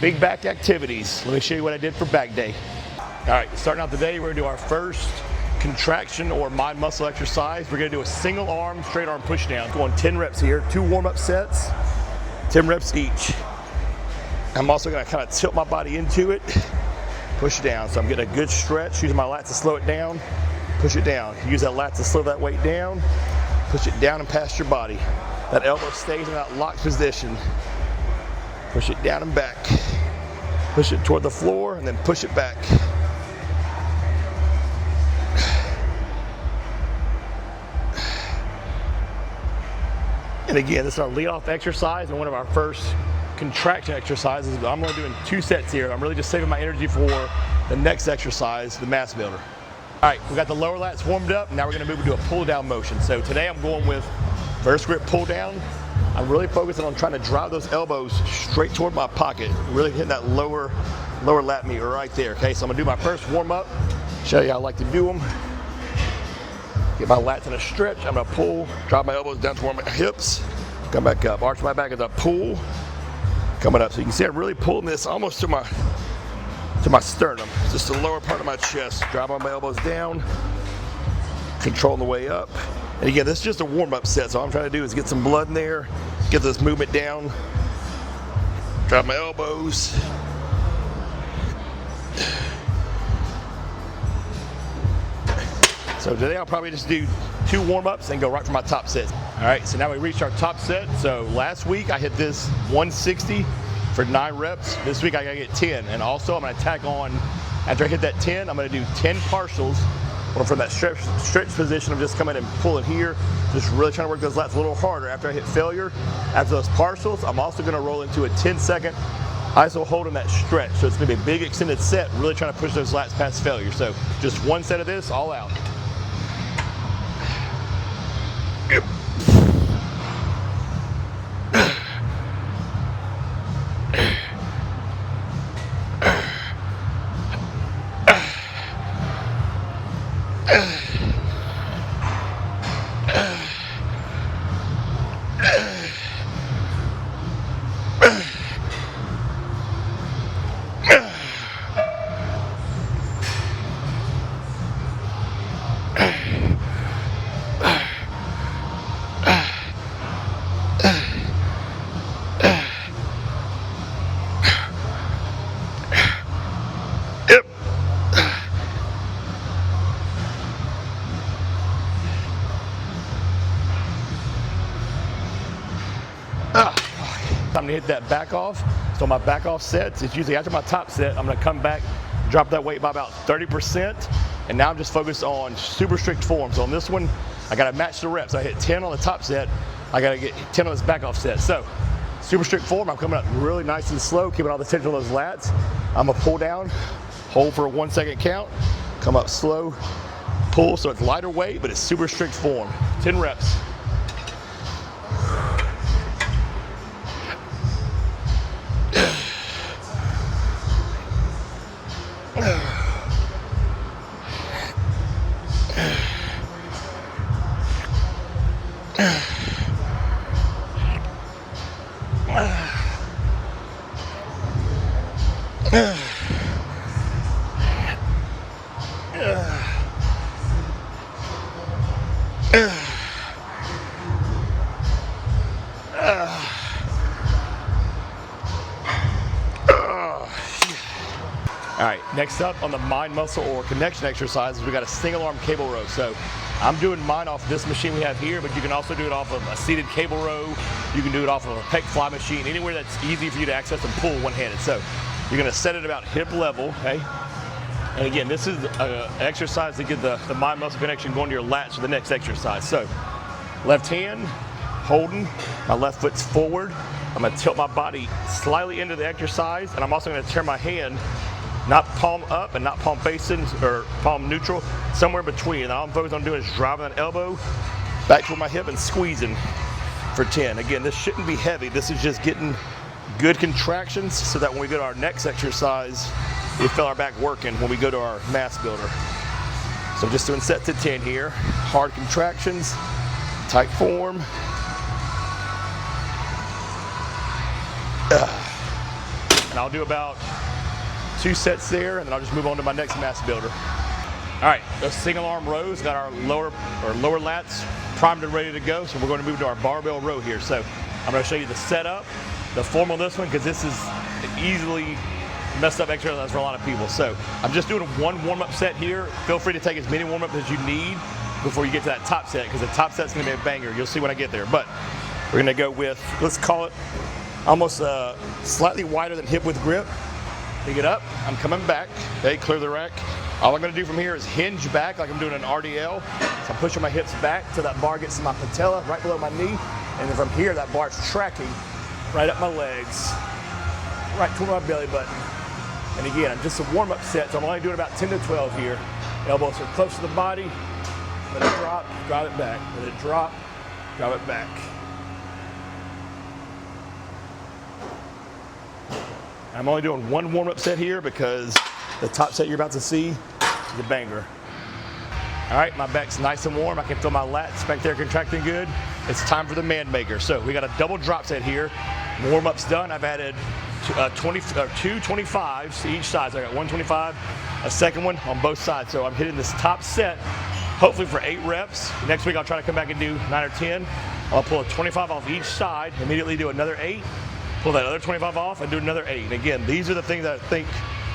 big back activities. Let me show you what I did for back day. All right, starting out the day, we're gonna do our first contraction or mind muscle exercise. We're gonna do a single arm, straight arm push down. Going 10 reps here, 2 warm-up sets, 10 reps each. I'm also gonna kind of tilt my body into it, push it down. So I'm getting a good stretch, using my lats to slow it down, push it down. Use that lat to slow that weight down, push it down and past your body. That elbow stays in that locked position. Push it down and back. Push it toward the floor and then push it back. And again, this is our lead-off exercise and one of our first contraction exercises. I'm only doing 2 sets here. I'm really just saving my energy for the next exercise, the mass builder. All right, we got the lower lats warmed up. Now we're gonna move into a pull-down motion. So today I'm going with first grip pull-down. I'm really focusing on trying to drive those elbows straight toward my pocket, really hitting that lower lat meet right there, okay? So I'm gonna do my first warm-up, show you how I like to do them. Get my lats in a stretch. I'm gonna pull, drive my elbows down toward my hips, come back up, arch my back as I pull, coming up. So you can see I'm really pulling this almost to my sternum, just the lower part of my chest. Driving my elbows down, controlling the way up. And again, this is just a warm-up set, so all I'm trying to do is get some blood in there, get this movement down, drive my elbows. So today I'll probably just do 2 warm-ups and go right for my top set. All right, so now we reached our top set. So last week I hit this 160 for 9 reps. This week I gotta get 10. And also I'm gonna tack on, after I hit that 10, I'm gonna do 10 partials. From that stretch position, I'm just coming and pulling here, just really trying to work those lats a little harder. After I hit failure, after those partials, I'm also gonna roll into a 10-second iso hold in that stretch. So it's gonna be a big extended set, really trying to push those lats past failure. So just 1 set of this, all out. Yep. Time to hit that back off. So my back off sets, it's usually after my top set, I'm gonna come back, drop that weight by about 30%, and now I'm just focused on super strict form. So on this one, I gotta match the reps. I hit 10 on the top set, I gotta get 10 on this back off set. So super strict form, I'm coming up really nice and slow, keeping all the tension on those lats. I'm gonna pull down, hold for a 1 second count, come up slow, pull, so it's lighter weight, but it's super strict form. 10 reps. All right, next up on the mind muscle or connection exercises, we got a single arm cable row. So I'm doing mine off this machine we have here, but you can also do it off of a seated cable row. You can do it off of a pec fly machine, anywhere that's easy for you to access and pull one-handed. So you're gonna set it about hip level, okay? And again, this is an exercise to get the mind muscle connection going to your lats for the next exercise. So left hand, holding, my left foot's forward. I'm gonna tilt my body slightly into the exercise, and I'm also gonna turn my hand not palm up and not palm facing or palm neutral, somewhere between. And all I'm focused on doing is driving that elbow back toward my hip and squeezing for 10. Again, this shouldn't be heavy. This is just getting good contractions so that when we go to our next exercise, we feel our back working when we go to our mass builder. So just doing sets of 10 here. Hard contractions, tight form. and I'll do about 2 sets there, and then I'll just move on to my next mass builder. All right, those single arm rows got our lower lats primed and ready to go, so we're going to move to our barbell row here. So I'm going to show you the setup, the form on this one, because this is an easily messed up exercise for a lot of people. So I'm just doing one warm-up set here. Feel free to take as many warm-ups as you need before you get to that top set, because the top set's going to be a banger. You'll see when I get there. But we're going to go with, let's call it almost slightly wider than hip width grip. Pick it up. I'm coming back. Okay, clear the rack. All I'm going to do from here is hinge back like I'm doing an RDL. So I'm pushing my hips back till that bar gets to my patella, right below my knee. And then from here, that bar's tracking right up my legs, right toward my belly button. And again, I'm just a warm-up set, so I'm only doing about 10 to 12 here. Elbows are close to the body. Let it drop, drive it back. Let it drop, drive it back. I'm only doing one warm-up set here because the top set you're about to see is a banger. All right, my back's nice and warm. I can feel my lats back there contracting good. It's time for the man maker. So we got a double drop set here. Warm-up's done. I've added two 25s to each side. So I got 125, a second one on both sides. So I'm hitting this top set, hopefully for 8 reps. Next week I'll try to come back and do 9 or 10. I'll pull a 25 off each side, immediately do another 8, pull that other 25 off, and do another 8. And again, these are the things that I think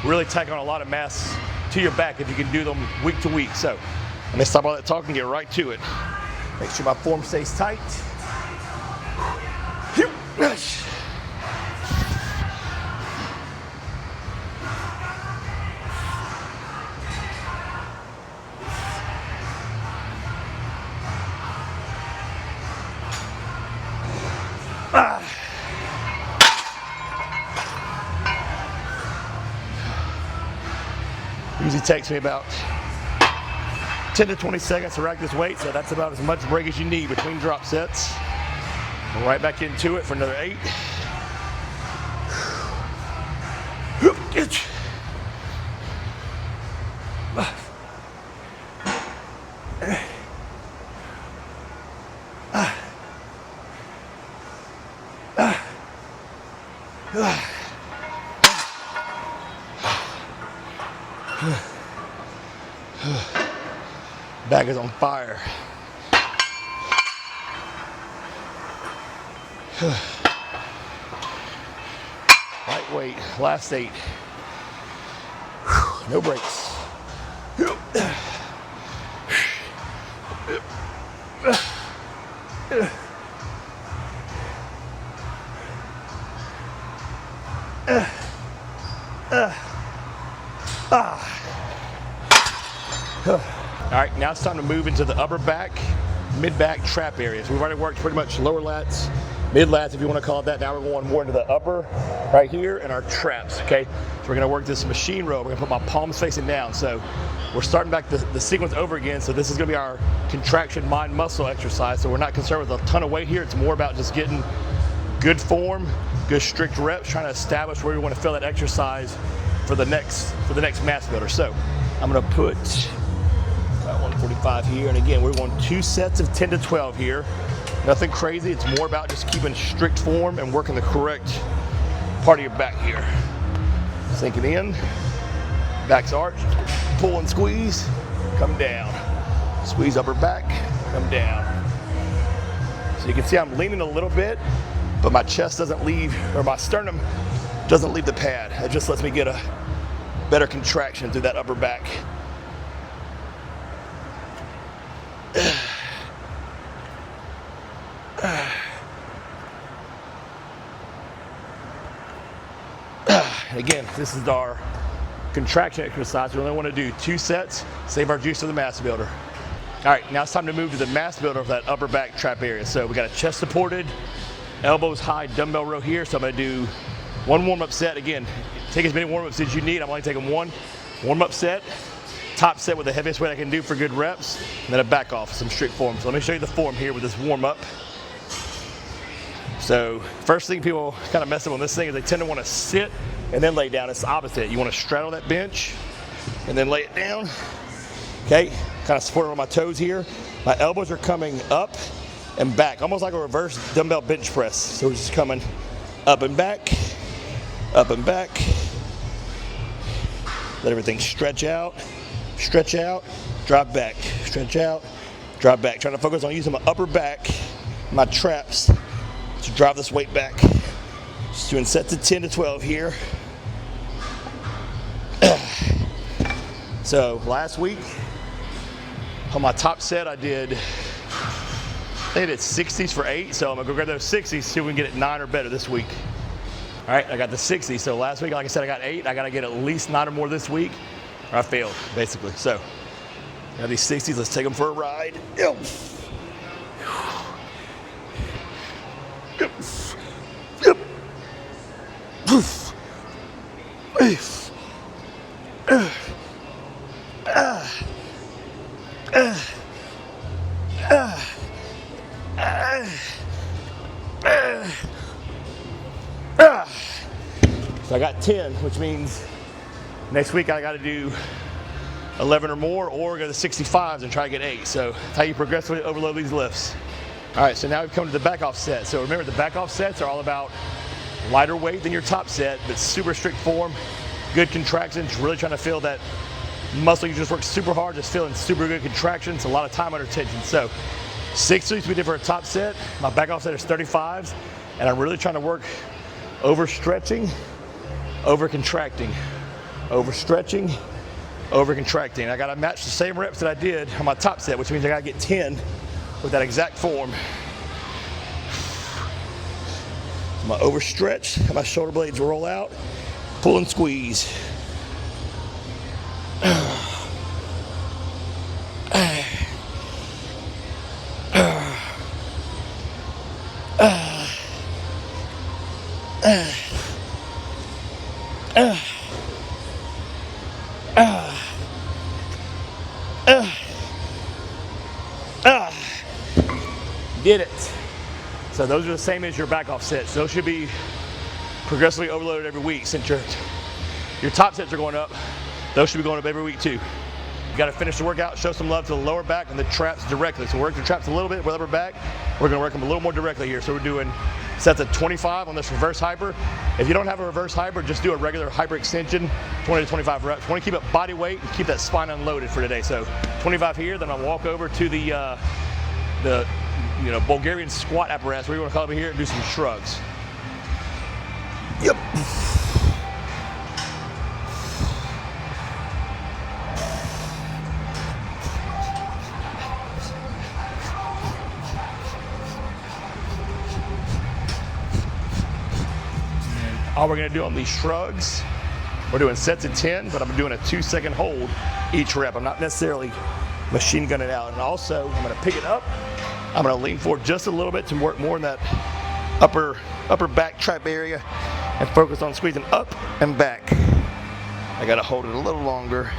really tack on a lot of mass to your back if you can do them week to week. So let me stop all that talk and get right to it. Make sure my form stays tight. Usually takes me about 10 to 20 seconds to rack this weight, so that's about as much break as you need between drop sets. Right back into it for another 8. Back is on fire. Lightweight, last 8. No breaks. All right, now it's time to move into the upper back, mid-back trap areas. We've already worked pretty much lower lats, mid lats if you want to call it that. Now we're going more into the upper right here and our traps, okay? So we're gonna work this machine row. We're gonna put my palms facing down. So we're starting back the sequence over again. So this is gonna be our contraction mind muscle exercise. So we're not concerned with a ton of weight here. It's more about just getting good form, good strict reps, trying to establish where we want to fill that exercise for the next mass builder. So I'm gonna put about 145 here, and again, we're going 2 sets of 10 to 12 here. Nothing crazy, it's more about just keeping strict form and working the correct part of your back here. Sinking in, back's arched, pull and squeeze, come down. Squeeze upper back, come down. So you can see I'm leaning a little bit, but my chest doesn't leave, or my sternum doesn't leave the pad. It just lets me get a better contraction through that upper back. Again, this is our contraction exercise. We only want to do 2 sets, save our juice for the mass builder. All right, now it's time to move to the mass builder of that upper back trap area. So we got a chest supported, elbows high dumbbell row here. So I'm gonna do 1 warm-up set. Again, take as many warm-ups as you need. I'm only taking 1 warm-up set, top set with the heaviest weight I can do for good reps, and then a back off, some strict form. So let me show you the form here with this warm-up. So first thing people kind of mess up on this thing is they tend to want to sit and then lay down. It's the opposite. You want to straddle that bench and then lay it down. Okay, kind of supported on my toes here. My elbows are coming up and back, almost like a reverse dumbbell bench press. So we're just coming up and back, up and back. Let everything stretch out, drop back, stretch out, drop back. Trying to focus on using my upper back, my traps to drive this weight back. Just doing sets of 10 to 12 here. So last week on my top set I did 60s for 8, so I'm gonna go grab those 60s, see if we can get it 9 or better this week. All right, I got the 60. So last week, like I said, I got 8. I got to get at least 9 or more this week, or I failed, basically. So, got these 60s. Let's take them for a ride. Yep. Yep. Yep. So I got 10, which means next week I got to do 11 or more, or go to 65s and try to get 8. So that's how you progressively overload these lifts. All right, so now we've come to the back off set. So remember, the back off sets are all about lighter weight than your top set, but super strict form, good contractions, really trying to feel that muscle. You just work super hard, just feeling super good contractions, a lot of time under tension. So 60s we did for a top set. My back off set is 35s, and I'm really trying to work over stretching, over contracting, over stretching, over contracting. I gotta match the same reps that I did on my top set, which means I gotta get 10 with that exact form. I'm gonna overstretch, my shoulder blades roll out, pull and squeeze. Did it. So those are the same as your back off sets. Those should be progressively overloaded every week. Since your top sets are going up, those should be going up every week too. You got to finish the workout, show some love to the lower back and the traps directly. So work the traps a little bit with upper back. We're going to work them a little more directly here. So we're doing sets of 25 on this reverse hyper. If you don't have a reverse hyper, just do a regular hyper extension, 20 to 25 reps. Want to keep it body weight and keep that spine unloaded for today. So 25 here, then I'll walk over to the Bulgarian squat apparatus, where you want to call it here, and do some shrugs. Yep. All we're going to do on these shrugs, we're doing sets of 10, but I'm doing a 2-second hold each rep. I'm not necessarily machine gunning it out. And also, I'm going to pick it up. I'm going to lean forward just a little bit to work more in that upper back trap area and focus on squeezing up and back. I got to hold it a little longer.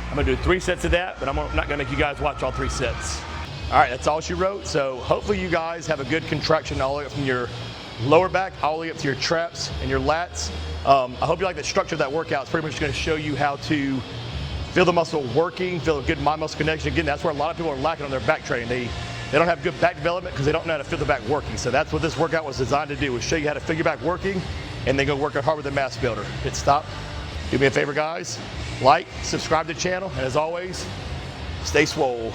I'm gonna do 3 sets of that, but I'm not gonna make you guys watch all 3 sets. All right, that's all she wrote. So hopefully you guys have a good contraction all the way up from your lower back, all the way up to your traps and your lats. I hope you like the structure of that workout. It's pretty much gonna show you how to feel the muscle working, feel a good mind-muscle connection. Again, that's where a lot of people are lacking on their back training. They don't have good back development because they don't know how to feel the back working. So that's what this workout was designed to do, was show you how to feel your back working and then go work it hard with the mass builder. Hit stop. Do me a favor, guys. Like, subscribe to the channel, and as always, stay swole.